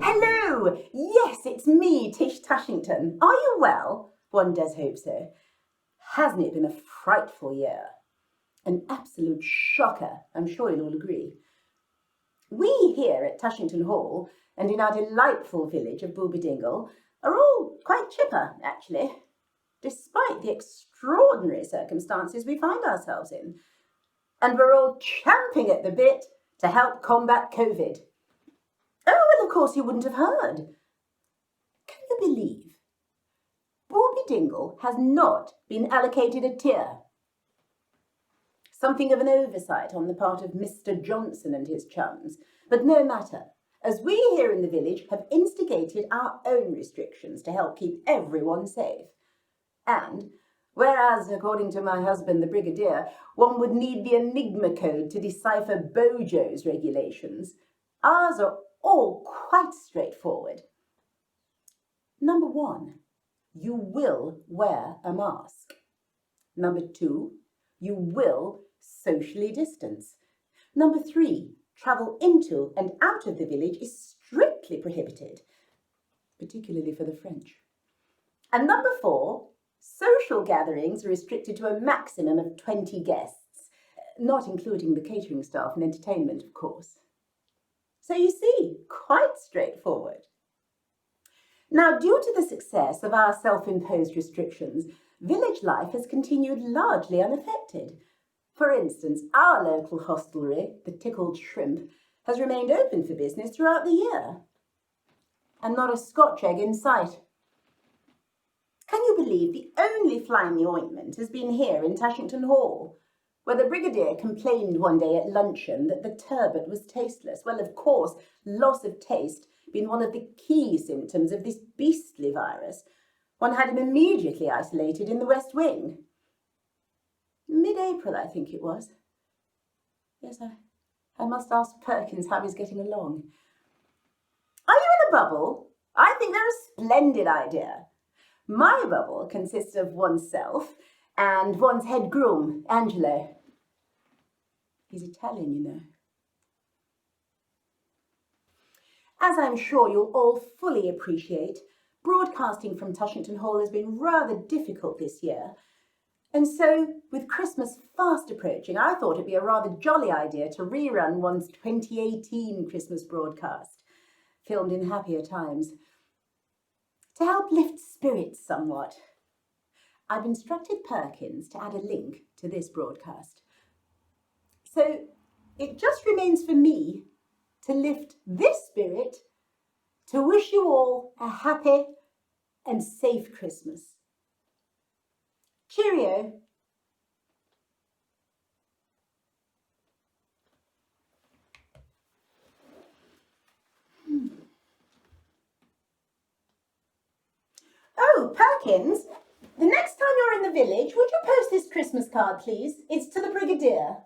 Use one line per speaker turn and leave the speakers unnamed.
Hello! Yes, it's me, Tish Tushington. Are you well? One does hope so. Hasn't it been a frightful year? An absolute shocker, I'm sure you'll all agree. We here at Tushington Hall and in our delightful village of Dingle are all quite chipper, actually, despite the extraordinary circumstances we find ourselves in. And we're all champing at the bit to help combat COVID. Oh, well, of course you wouldn't have heard. Can you believe Dingle has not been allocated a tier? Something of an oversight on the part of Mr. Johnson and his chums, but no matter, as we here in the village have instigated our own restrictions to help keep everyone safe. And whereas, according to my husband, the Brigadier, one would need the Enigma code to decipher Bojo's regulations, ours are all quite straightforward. Number 1, you will wear a mask. Number 2, you will socially distance. Number 3, travel into and out of the village is strictly prohibited, particularly for the French. And number 4, social gatherings are restricted to a maximum of 20 guests, not including the catering staff and entertainment, of course. So you see, quite straightforward. Now, due to the success of our self-imposed restrictions, village life has continued largely unaffected. For instance, our local hostelry, the Tickled Shrimp, has remained open for business throughout the year. And not a Scotch egg in sight. Can you believe the only fly in the ointment has been here in Tushington Hall, where the Brigadier complained one day at luncheon that the turbot was tasteless? Well, of course, loss of taste being one of the key symptoms of this beastly virus. One had him immediately isolated in the West Wing. Mid-April, I think it was. Yes, I must ask Perkins how he's getting along. Are you in a bubble? I think they're a splendid idea. My bubble consists of oneself and one's head groom, Angelo. He's Italian, you know. As I'm sure you'll all fully appreciate, broadcasting from Tushington Hall has been rather difficult this year. And so, with Christmas fast approaching, I thought it'd be a rather jolly idea to rerun one's 2018 Christmas broadcast, filmed in happier times, to help lift spirits somewhat. I've instructed Perkins to add a link to this broadcast. So, it just remains for me to lift this spirit, to wish you all a happy and safe Christmas. Cheerio. Oh, Perkins, the next time you're in the village, would you post this Christmas card, please? It's to the Brigadier.